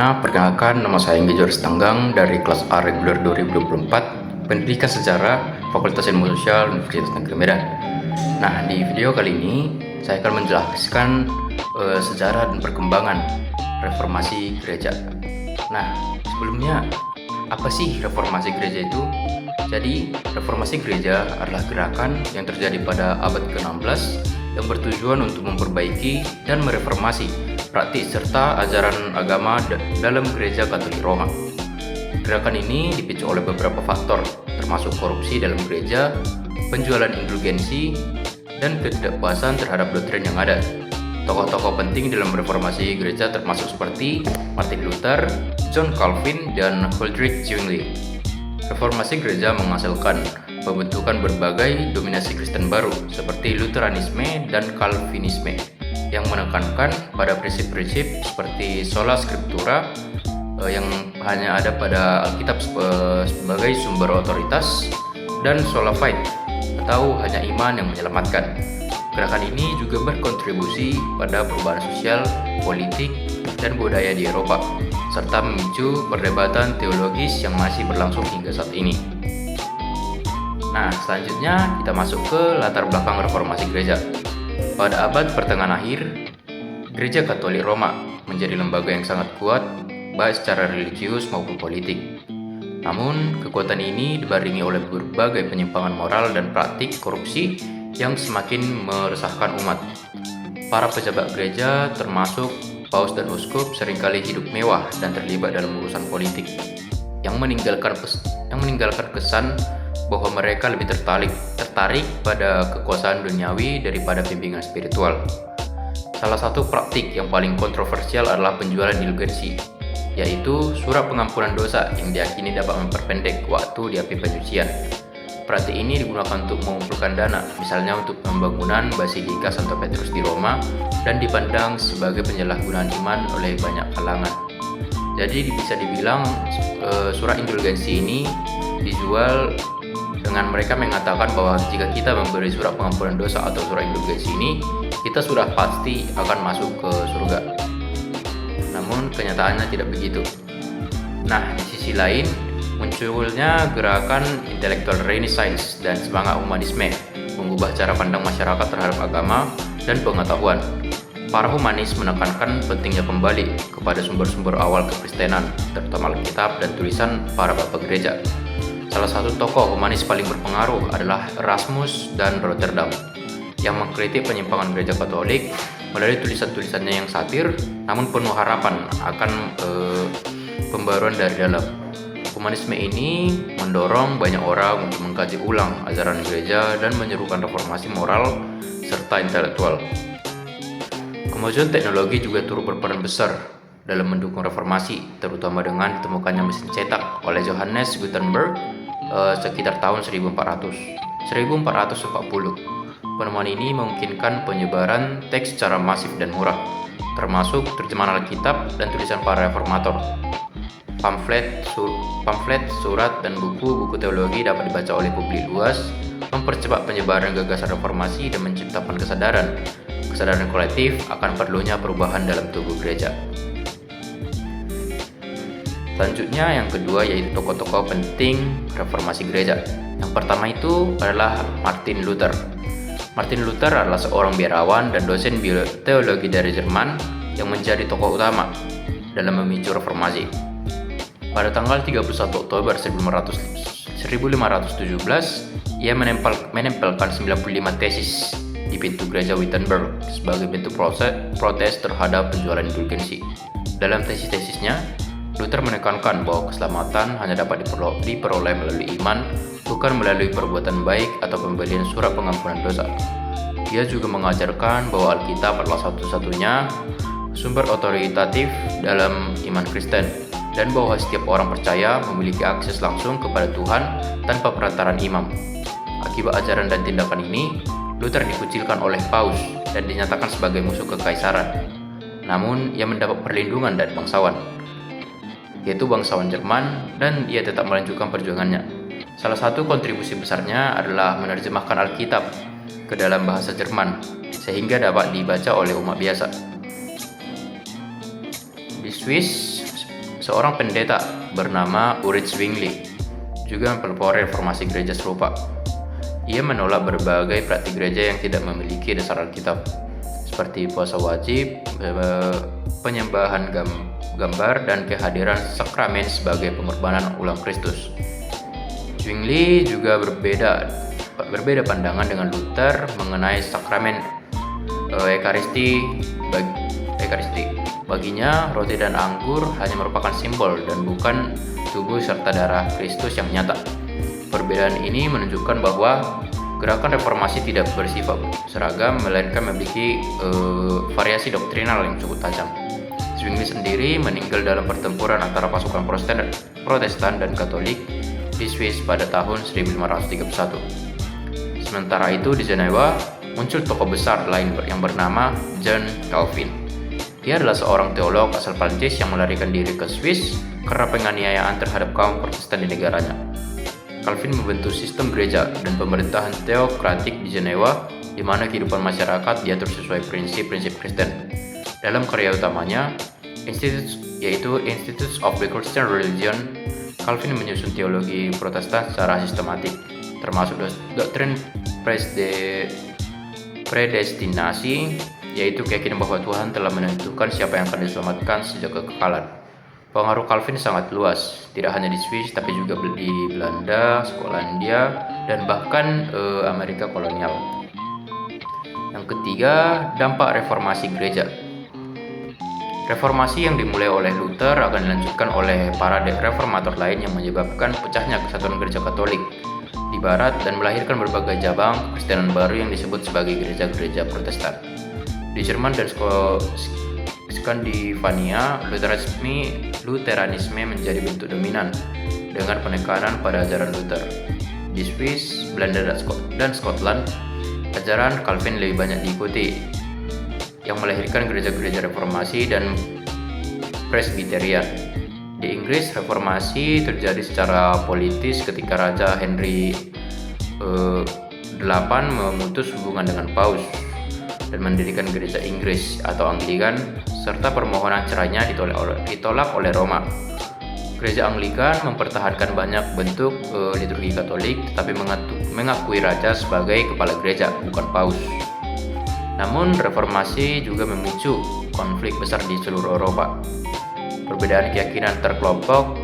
Sebelumnya, perkenalkan nama saya Enggi Joris Tanggang dari kelas A reguler 2024 Pendidikan Sejarah Fakultas Ilmu Sosial Universitas Negeri Medan. Nah, di video kali ini saya akan menjelaskan sejarah dan perkembangan reformasi gereja. Nah, sebelumnya apa sih reformasi gereja itu? Jadi, reformasi gereja adalah gerakan yang terjadi pada abad ke-16 yang bertujuan untuk memperbaiki dan mereformasi praktik serta ajaran agama dalam gereja Katolik Roma. Gerakan ini dipicu oleh beberapa faktor, termasuk korupsi dalam gereja, penjualan indulgensi, dan ketidakpuasan terhadap doktrin yang ada. Tokoh-tokoh penting dalam reformasi gereja termasuk seperti Martin Luther, John Calvin, dan Huldrych Zwingli. Reformasi gereja menghasilkan pembentukan berbagai dominasi Kristen baru seperti Lutheranisme dan Calvinisme yang menekankan pada prinsip-prinsip seperti sola scriptura yang hanya ada pada Alkitab sebagai sumber otoritas dan sola fide atau hanya iman yang menyelamatkan. Gerakan ini juga berkontribusi pada perubahan sosial, politik, dan budaya di Eropa serta memicu perdebatan teologis yang masih berlangsung hingga saat ini. Nah, selanjutnya kita masuk ke latar belakang reformasi gereja. Pada abad pertengahan akhir, Gereja Katolik Roma menjadi lembaga yang sangat kuat, baik secara religius maupun politik. Namun, kekuatan ini dibarengi oleh berbagai penyimpangan moral dan praktik korupsi yang semakin meresahkan umat. Para pejabat gereja, termasuk paus dan uskup, seringkali hidup mewah dan terlibat dalam urusan politik, yang meninggalkan kesan bahwa mereka lebih tertarik pada kekuasaan duniawi daripada bimbingan spiritual. Salah satu praktik yang paling kontroversial adalah penjualan indulgensi, yaitu surat pengampunan dosa yang diyakini dapat memperpendek waktu di api penyucian. Praktik ini digunakan untuk mengumpulkan dana, misalnya untuk pembangunan Basilika Santo Petrus di Roma, dan dipandang sebagai penyalahgunaan iman oleh banyak kalangan. Jadi bisa dibilang surat indulgensi ini dijual dengan mereka mengatakan bahwa jika kita memberi surat pengampunan dosa atau surat indulgensi ini, kita sudah pasti akan masuk ke surga. Namun kenyataannya tidak begitu. Nah, di sisi lain, munculnya gerakan intelektual renaissance dan semangat humanisme mengubah cara pandang masyarakat terhadap agama dan pengetahuan. Para humanis menekankan pentingnya kembali kepada sumber-sumber awal kekristenan, terutama Alkitab dan tulisan para bapa gereja. Salah satu tokoh humanis paling berpengaruh adalah Erasmus dan Rotterdam, yang mengkritik penyimpangan gereja Katolik melalui tulisan-tulisannya yang satir, namun penuh harapan akan pembaruan dari dalam. Humanisme ini mendorong banyak orang untuk mengkaji ulang ajaran gereja dan menyerukan reformasi moral serta intelektual. Kemajuan teknologi juga turut berperan besar dalam mendukung reformasi, terutama dengan ditemukannya mesin cetak oleh Johannes Gutenberg sekitar tahun 1440. Penemuan ini memungkinkan penyebaran teks secara masif dan murah, termasuk terjemahan Alkitab dan tulisan para reformator. Pamflet, surat, dan buku-buku teologi dapat dibaca oleh publik luas, mempercepat penyebaran gagasan reformasi dan menciptakan kesadaran kolektif akan perlunya perubahan dalam tubuh gereja. Selanjutnya yang kedua yaitu tokoh-tokoh penting reformasi gereja. Yang pertama itu adalah Martin Luther. Martin Luther adalah seorang biarawan dan dosen teologi dari Jerman yang menjadi tokoh utama dalam memicu reformasi. Pada tanggal 31 Oktober 1517, ia menempelkan 95 tesis di pintu gereja Wittenberg sebagai bentuk protes terhadap penjualan indulgensi. Dalam tesis-tesisnya, Luther menekankan bahwa keselamatan hanya dapat diperoleh melalui iman, bukan melalui perbuatan baik atau pembelian surat pengampunan dosa. Dia juga mengajarkan bahwa Alkitab adalah satu-satunya sumber otoritatif dalam iman Kristen, dan bahwa setiap orang percaya memiliki akses langsung kepada Tuhan tanpa perantaraan imam. Akibat ajaran dan tindakan ini, Luther dikucilkan oleh paus dan dinyatakan sebagai musuh kekaisaran. Namun, ia mendapat perlindungan dari bangsawan, yaitu bangsawan Jerman, dan ia tetap melanjutkan perjuangannya. Salah satu kontribusi besarnya adalah menerjemahkan Alkitab ke dalam bahasa Jerman, sehingga dapat dibaca oleh umat biasa. Di Swiss, seorang pendeta bernama Ulrich Zwingli juga mempelopori reformasi gereja serupa. Ia menolak berbagai praktik gereja yang tidak memiliki dasar Alkitab, seperti puasa wajib, penyembahan gambar, dan kehadiran sakramen sebagai pengorbanan ulang Kristus. Zwingli juga berbeda pandangan dengan Luther mengenai sakramen Ekaristi. Baginya, roti dan anggur hanya merupakan simbol dan bukan tubuh serta darah Kristus yang nyata. Perbedaan ini menunjukkan bahwa gerakan reformasi tidak bersifat seragam, melainkan memiliki variasi doktrinal yang cukup tajam. Zwingli sendiri meninggal dalam pertempuran antara pasukan Protestan dan Katolik di Swiss pada tahun 1531. Sementara itu di Jenewa muncul tokoh besar lain yang bernama John Calvin. Dia adalah seorang teolog asal Prancis yang melarikan diri ke Swiss karena penganiayaan terhadap kaum Protestan di negaranya. Calvin membentuk sistem gereja dan pemerintahan teokratik di Jenewa, di mana kehidupan masyarakat diatur sesuai prinsip-prinsip Kristen. Dalam karya utamanya, Institutes of the Christian Religion, Calvin menyusun teologi Protestan secara sistematik, termasuk doktrin predestinasi, yaitu keyakinan bahwa Tuhan telah menentukan siapa yang akan diselamatkan sejak kekekalan. Pengaruh Calvin sangat luas, tidak hanya di Swiss tapi juga di Belanda, Skotlandia, dan bahkan Amerika kolonial. Yang ketiga, dampak reformasi gereja. Reformasi yang dimulai oleh Luther akan dilanjutkan oleh para reformator lain yang menyebabkan pecahnya kesatuan gereja Katolik di Barat dan melahirkan berbagai cabang Kristenan baru yang disebut sebagai gereja-gereja Protestan. Di Jerman dan Skandinavia, Lutheranisme menjadi bentuk dominan dengan penekanan pada ajaran Luther. Di Swiss, Belanda, dan Scotland, ajaran Calvin lebih banyak diikuti, yang melahirkan gereja-gereja reformasi dan Presbyterian. Di Inggris, reformasi terjadi secara politis ketika Raja Henry VIII memutus hubungan dengan Paus dan mendirikan gereja Inggris atau Anglikan, serta permohonan cerainya ditolak oleh Roma. Gereja Anglikan mempertahankan banyak bentuk liturgi Katolik, tetapi mengakui raja sebagai kepala gereja, bukan paus. Namun, reformasi juga memicu konflik besar di seluruh Eropa. Perbedaan keyakinan terkelompok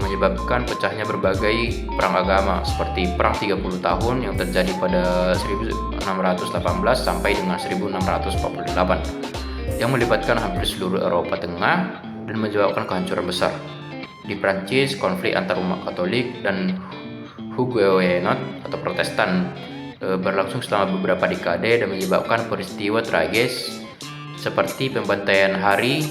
menyebabkan pecahnya berbagai perang agama, seperti Perang 30 tahun yang terjadi pada 1618 sampai dengan 1648. Yang melibatkan hampir seluruh Eropa Tengah dan menyebabkan kehancuran besar. Di Prancis, konflik antar umat Katolik dan Huguenot atau Protestan berlangsung selama beberapa dekade dan menyebabkan peristiwa tragis seperti pembantaian hari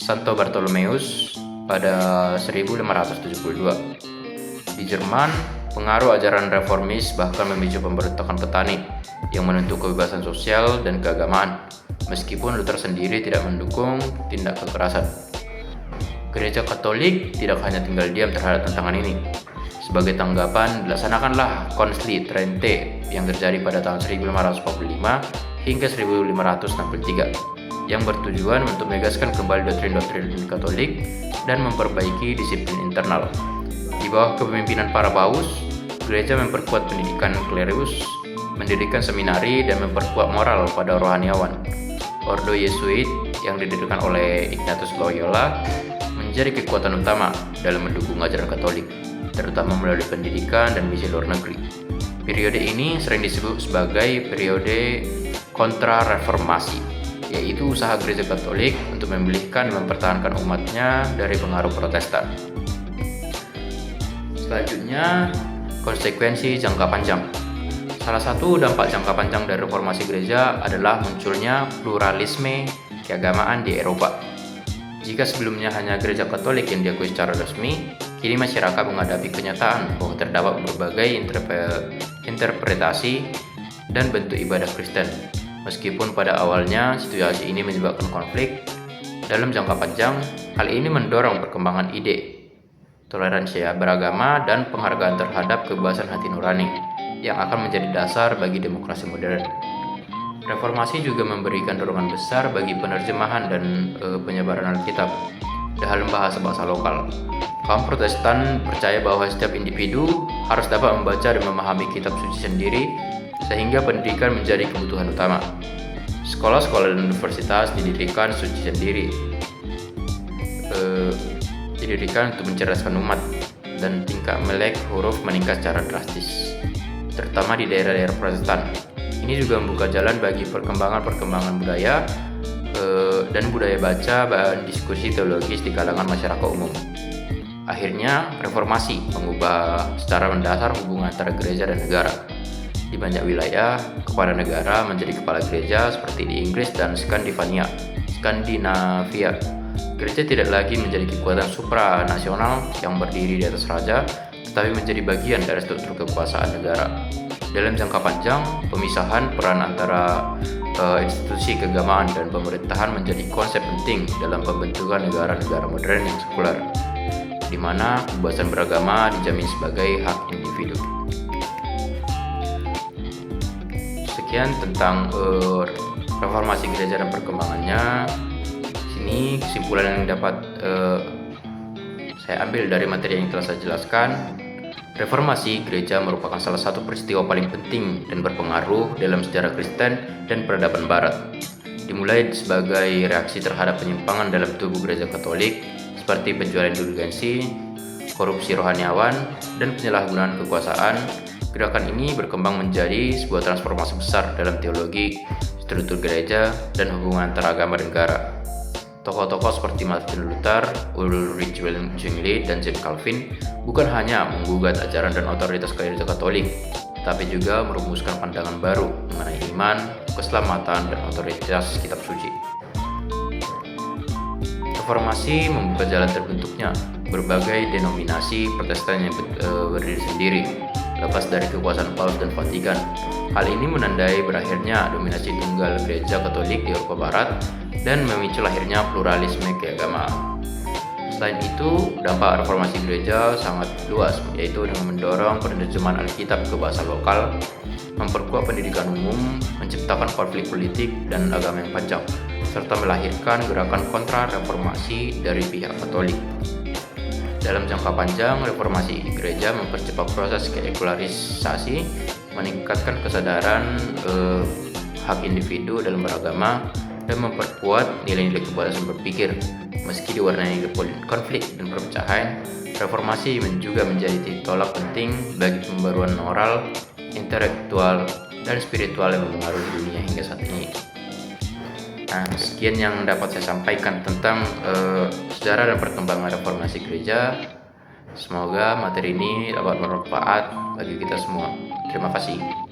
Santo Bartolomeus pada 1572. Di Jerman, pengaruh ajaran reformis bahkan memicu pemberontakan petani yang menuntut kebebasan sosial dan keagamaan, meskipun Luther sendiri tidak mendukung tindak kekerasan. Gereja Katolik tidak hanya tinggal diam terhadap tantangan ini. Sebagai tanggapan, dilaksanakanlah Konsili Trente yang terjadi pada tahun 1545 hingga 1563, yang bertujuan untuk menegaskan kembali doktrin-doktrin Katolik dan memperbaiki disiplin internal. Di bawah kepemimpinan para paus, gereja memperkuat pendidikan klerus, mendirikan seminari, dan memperkuat moral pada rohaniawan. Ordo Yesuit yang didirikan oleh Ignatius Loyola menjadi kekuatan utama dalam mendukung ajaran Katolik, terutama melalui pendidikan dan misi luar negeri. Periode ini sering disebut sebagai periode kontra-reformasi, yaitu usaha gereja Katolik untuk memulihkan dan mempertahankan umatnya dari pengaruh Protestan. Selanjutnya, konsekuensi jangka panjang. Salah satu dampak jangka panjang dari reformasi gereja adalah munculnya pluralisme keagamaan di Eropa. Jika sebelumnya hanya gereja Katolik yang diakui secara resmi, kini masyarakat menghadapi kenyataan bahwa terdapat berbagai interpretasi dan bentuk ibadah Kristen. Meskipun pada awalnya situasi ini menyebabkan konflik, dalam jangka panjang, hal ini mendorong perkembangan ide, toleransi beragama, dan penghargaan terhadap kebebasan hati nurani yang akan menjadi dasar bagi demokrasi modern. Reformasi juga memberikan dorongan besar bagi penerjemahan dan penyebaran Alkitab. dalam bahasa lokal. Kaum Protestan percaya bahwa setiap individu harus dapat membaca dan memahami kitab suci sendiri, sehingga pendidikan menjadi kebutuhan utama. Sekolah-sekolah dan universitas didirikan didirikan untuk mencerdaskan umat, dan tingkat melek huruf meningkat secara drastis, terutama di daerah-daerah Protestan. Ini juga membuka jalan bagi perkembangan budaya dan budaya baca dan diskusi teologis di kalangan masyarakat umum. Akhirnya, reformasi mengubah secara mendasar hubungan antara gereja dan negara. Di banyak wilayah, kepala negara menjadi kepala gereja seperti di Inggris dan Skandinavia. Gereja tidak lagi menjadi kekuatan supranasional yang berdiri di atas raja, tetapi menjadi bagian dari struktur kekuasaan negara. Dalam jangka panjang, pemisahan peran antara institusi keagamaan dan pemerintahan menjadi konsep penting dalam pembentukan negara-negara modern yang sekuler, di mana kebebasan beragama dijamin sebagai hak individu. Sekian tentang reformasi gereja dan perkembangannya. Sini kesimpulan yang dapat saya ambil dari materi yang telah saya jelaskan. Reformasi gereja merupakan salah satu peristiwa paling penting dan berpengaruh dalam sejarah Kristen dan peradaban Barat. Dimulai sebagai reaksi terhadap penyimpangan dalam tubuh gereja Katolik, seperti penjualan indulgensi, korupsi rohaniawan, dan penyalahgunaan kekuasaan. Gerakan ini berkembang menjadi sebuah transformasi besar dalam teologi, struktur gereja, dan hubungan antara agama dan negara. Tokoh-tokoh seperti Martin Luther, Ulrich Zwingli, dan John Calvin bukan hanya menggugat ajaran dan otoritas gereja Katolik, tapi juga merumuskan pandangan baru mengenai iman, keselamatan, dan otoritas kitab suci. Reformasi membuka jalan terbentuknya berbagai denominasi Protestan yang berdiri sendiri, lepas dari kekuasaan Paus dan Vatikan. Hal ini menandai berakhirnya dominasi tunggal gereja Katolik di Eropa Barat dan memicu lahirnya pluralisme keagamaan. Selain itu, dampak reformasi gereja sangat luas, yaitu dengan mendorong penerjemahan Alkitab ke bahasa lokal, memperkuat pendidikan umum, menciptakan konflik politik dan agama yang pajak, serta melahirkan gerakan kontra-reformasi dari pihak Katolik. Dalam jangka panjang, reformasi gereja mempercepat proses kesekularisasi, meningkatkan kesadaran hak individu dalam beragama, dan memperkuat nilai-nilai kebebasan berpikir. Meski diwarnai konflik dan perpecahan, reformasi juga menjadi tolak penting bagi pembaruan moral, intelektual, dan spiritual yang mempengaruhi dunia hingga saat ini. Nah, sekian yang dapat saya sampaikan tentang sejarah dan perkembangan reformasi gereja. Semoga materi ini dapat bermanfaat bagi kita semua. Terima kasih.